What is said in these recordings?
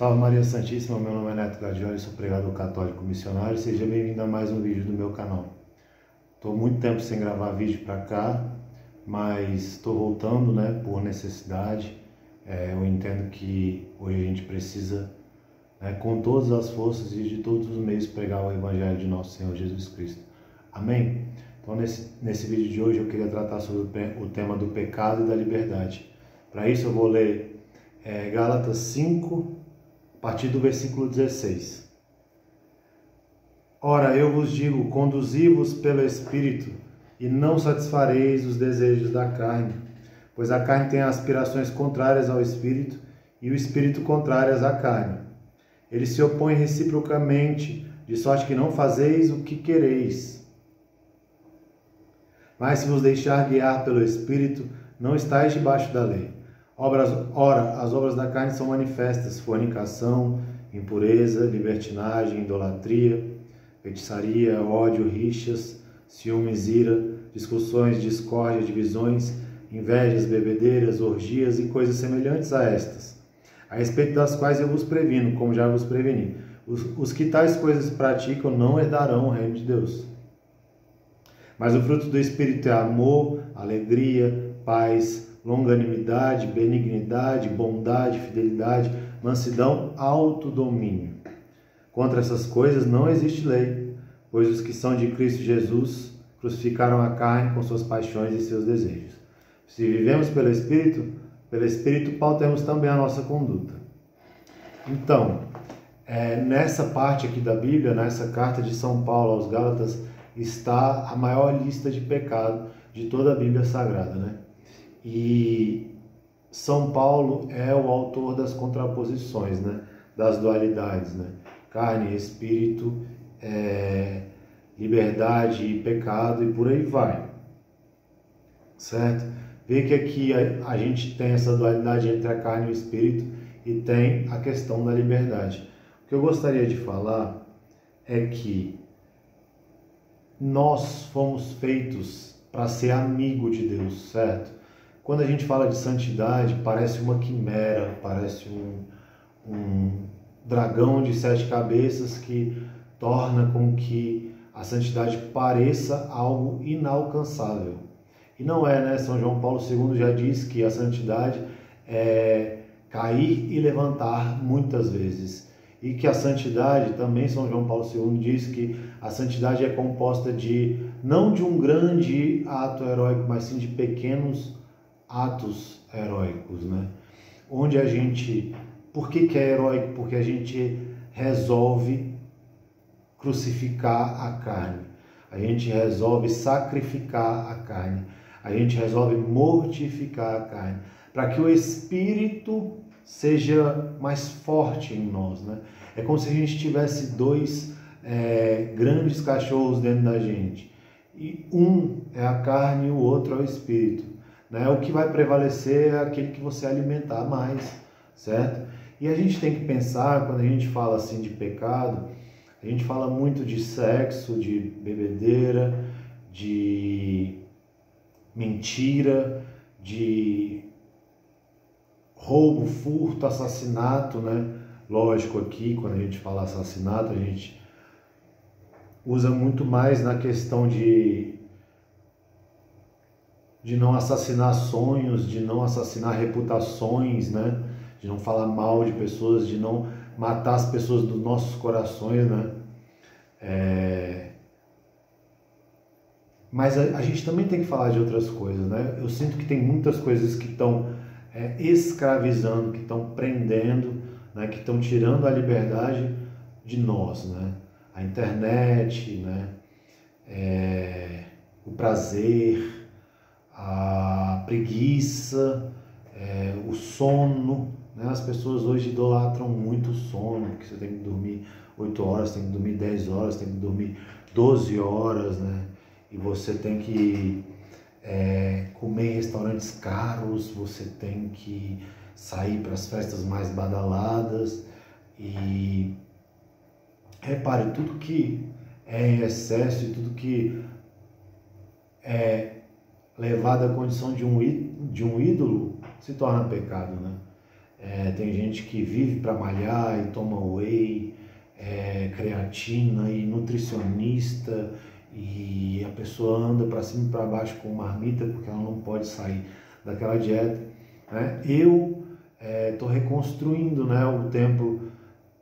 Salve Maria Santíssima, meu nome é Neto Gadioli, sou pregador católico missionário. Seja bem-vindo a mais um vídeo do meu canal. Estou muito tempo sem gravar vídeo para cá, mas estou voltando, por necessidade. Eu entendo que hoje a gente precisa, com todas as forças e de todos os meios, pregar o Evangelho de nosso Senhor Jesus Cristo. Amém? Então, nesse vídeo de hoje eu queria tratar sobre o tema do pecado e da liberdade. Para isso eu vou ler Gálatas 5, a partir do versículo 16. Ora, eu vos digo, conduzi-vos pelo Espírito, e não satisfareis os desejos da carne, pois a carne tem aspirações contrárias ao Espírito, e o Espírito contrárias à carne. Eles se opõem reciprocamente, de sorte que não fazeis o que quereis. Mas se vos deixar guiar pelo Espírito, não estáis debaixo da lei. Ora, as obras da carne são manifestas: fornicação, impureza, libertinagem, idolatria, feitiçaria, ódio, rixas, ciúmes, ira, discussões, discórdia, divisões, invejas, bebedeiras, orgias e coisas semelhantes a estas, a respeito das quais eu vos previno, como já vos preveni. Os que tais coisas praticam não herdarão o reino de Deus. Mas o fruto do Espírito é amor, alegria, paz, longanimidade, benignidade, bondade, fidelidade, mansidão, autodomínio. Contra essas coisas não existe lei, pois os que são de Cristo Jesus crucificaram a carne com suas paixões e seus desejos. Se vivemos pelo Espírito pautemos também a nossa conduta. Então, nessa parte aqui da Bíblia, nessa carta de São Paulo aos Gálatas, está a maior lista de pecado de toda a Bíblia Sagrada, E São Paulo é o autor das contraposições, das dualidades, carne, espírito, liberdade e pecado, e por aí vai, certo? Vê que aqui a gente tem essa dualidade entre a carne e o espírito, e tem a questão da liberdade. O que eu gostaria de falar é que nós fomos feitos para ser amigo de Deus, certo? Quando a gente fala de santidade, parece uma quimera, parece um dragão de 7 cabeças que torna com que a santidade pareça algo inalcançável. E não é, São João Paulo II já diz que a santidade é cair e levantar muitas vezes. E que a santidade, também São João Paulo II diz que a santidade é composta não de um grande ato heróico, mas sim de pequenos atos heróicos, Onde a gente... Por que é heróico? Porque a gente resolve crucificar a carne. A gente resolve sacrificar a carne. A gente resolve mortificar a carne. Para que o Espírito seja mais forte em nós, É como se a gente tivesse dois grandes cachorros dentro da gente. E um é a carne e o outro é o Espírito. O que vai prevalecer é aquele que você alimentar mais, certo? E a gente tem que pensar, quando a gente fala assim de pecado, a gente fala muito de sexo, de bebedeira, de mentira, de roubo, furto, assassinato, Lógico, aqui, quando a gente fala assassinato, a gente usa muito mais na questão de não assassinar sonhos, de não assassinar reputações, de não falar mal de pessoas, de não matar as pessoas dos nossos corações, Mas a gente também tem que falar de outras coisas, Eu sinto que tem muitas coisas que estão escravizando, que estão prendendo, que estão tirando a liberdade de nós, A internet, o prazer, a preguiça, o sono, As pessoas hoje idolatram muito o sono, porque você tem que dormir 8 horas, tem que dormir 10 horas, tem que dormir 12 horas, E você tem que comer em restaurantes caros, você tem que sair para as festas mais badaladas. E repare, tudo que é em excesso e tudo que é levado à condição de um ídolo se torna pecado, Tem gente que vive para malhar e toma whey, creatina e nutricionista, e a pessoa anda para cima e para baixo com marmita porque ela não pode sair daquela dieta, né? Eu estou reconstruindo, né, o templo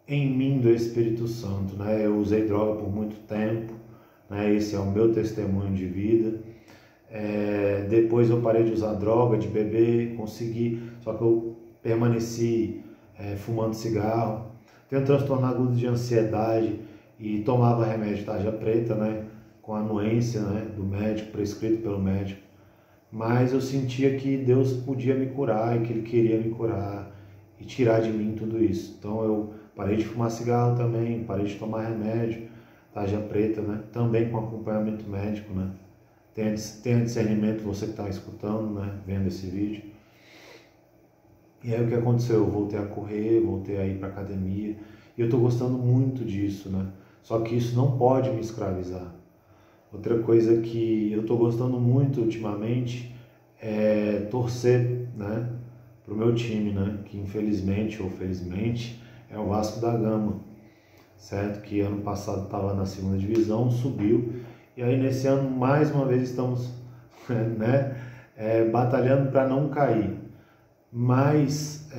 em mim do Espírito Santo, né? Eu usei droga por muito tempo, né? Esse é o meu testemunho de vida. Depois eu parei de usar droga, de beber, só que eu permaneci fumando cigarro. Tenho um transtorno agudo de ansiedade e tomava remédio tarja preta, né, com anuência, né, do médico, prescrito pelo médico. Mas eu sentia que Deus podia me curar e que Ele queria me curar e tirar de mim tudo isso. Então eu parei de fumar cigarro também, parei de tomar remédio, tarja preta, né, também com acompanhamento médico, né. Tenha discernimento, você que está escutando, né, vendo esse vídeo. E aí o que aconteceu? Eu voltei a correr, voltei a ir para academia, e eu estou gostando muito disso, né? Só que isso não pode me escravizar. Outra coisa que eu estou gostando muito ultimamente é torcer, né, para o meu time, né, que infelizmente ou felizmente é o Vasco da Gama, certo? Que ano passado estava na segunda divisão, subiu, e aí nesse ano mais uma vez estamos né, batalhando para não cair. Mas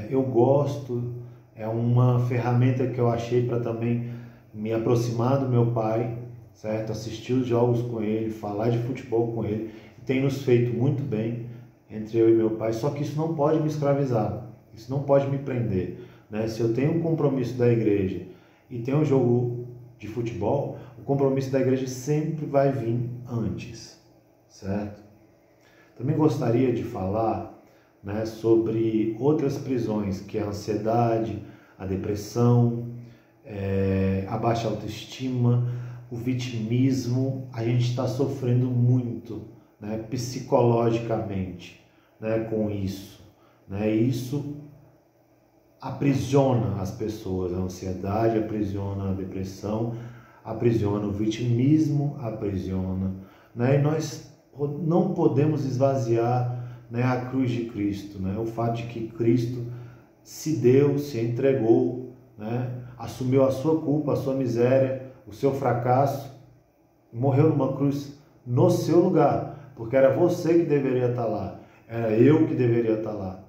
eu gosto, é uma ferramenta que eu achei para também me aproximar do meu pai, certo? Assistir os jogos com ele, falar de futebol com ele, tem nos feito muito bem entre eu e meu pai, só que isso não pode me escravizar, isso não pode me prender, né? Se eu tenho um compromisso da igreja e tenho um jogo de futebol, o compromisso da igreja sempre vai vir antes, certo? Também gostaria de falar, né, sobre outras prisões, que é a ansiedade, a depressão, a baixa autoestima, o vitimismo. A gente está sofrendo muito, né, psicologicamente, né, com isso, né? Isso aprisiona as pessoas, a ansiedade aprisiona a depressão, aprisiona o vitimismo, aprisiona, né? E nós não podemos esvaziar, né, a cruz de Cristo, né? O fato de que Cristo se deu, se entregou, né? Assumiu a sua culpa, a sua miséria, o seu fracasso, morreu numa cruz no seu lugar, porque era você que deveria estar lá, era eu que deveria estar lá.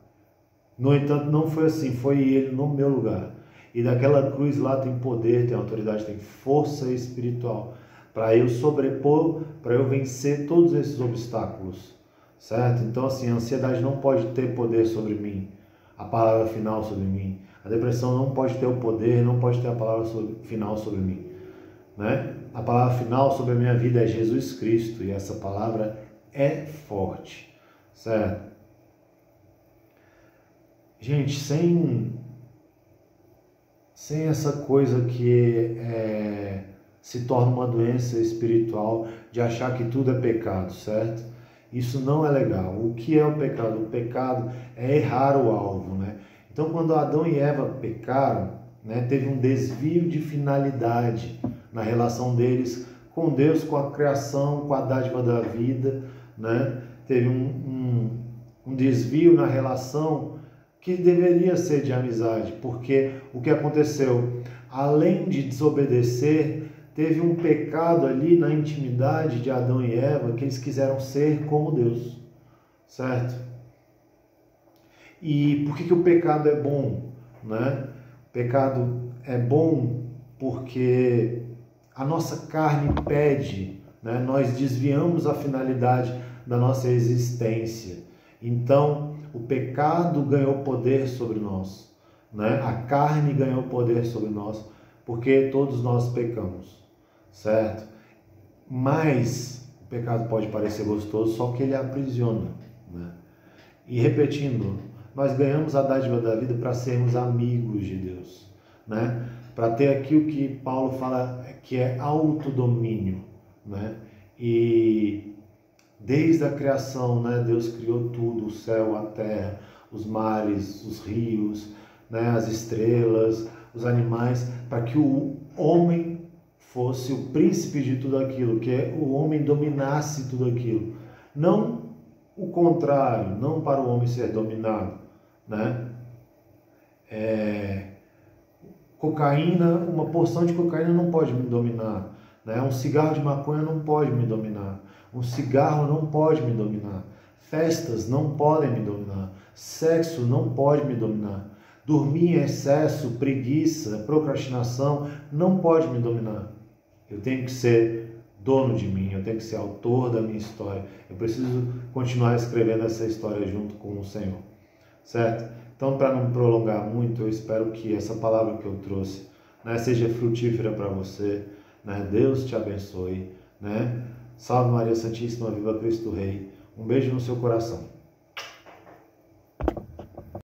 No entanto, não foi assim, foi Ele no meu lugar. E daquela cruz lá tem poder, tem autoridade, tem força espiritual para eu sobrepor, para eu vencer todos esses obstáculos. Certo? Então, assim, a ansiedade não pode ter poder sobre mim, a palavra final sobre mim. A depressão não pode ter o poder, não pode ter a palavra final sobre mim, né? A palavra final sobre a minha vida é Jesus Cristo, e essa palavra é forte, certo? Gente, sem essa coisa que se torna uma doença espiritual de achar que tudo é pecado, certo? Isso não é legal. O que é o pecado? O pecado é errar o alvo, né? Então, quando Adão e Eva pecaram, né, teve um desvio de finalidade na relação deles com Deus, com a criação, com a dádiva da vida, né? Teve um desvio na relação que deveria ser de amizade, porque o que aconteceu? Além de desobedecer, teve um pecado ali na intimidade de Adão e Eva, que eles quiseram ser como Deus, certo? E por que o pecado é bom, né? O pecado é bom porque a nossa carne pede, né? Nós desviamos a finalidade da nossa existência. Então, o pecado ganhou poder sobre nós, né? A carne ganhou poder sobre nós, porque todos nós pecamos. Certo? Mas o pecado pode parecer gostoso, só que ele aprisiona, né? E repetindo, nós ganhamos a dádiva da vida para sermos amigos de Deus, né? Para ter aquilo que Paulo fala que é autodomínio, né? E desde a criação, né, Deus criou tudo, o céu, a terra, os mares, os rios, né, as estrelas, os animais, para que o homem fosse o príncipe de tudo aquilo, que o homem dominasse tudo aquilo. Não o contrário, não para o homem ser dominado, né? Cocaína, uma porção de cocaína não pode me dominar, né? Um cigarro de maconha não pode me dominar, um cigarro não pode me dominar, festas não podem me dominar, sexo não pode me dominar, dormir em excesso, preguiça, procrastinação não pode me dominar. Eu tenho que ser dono de mim, eu tenho que ser autor da minha história, eu preciso continuar escrevendo essa história junto com o Senhor, certo? Então, para não prolongar muito, eu espero que essa palavra que eu trouxe, né, seja frutífera para você, né? Deus te abençoe, né? Salve Maria Santíssima, viva Cristo Rei. Um beijo no seu coração.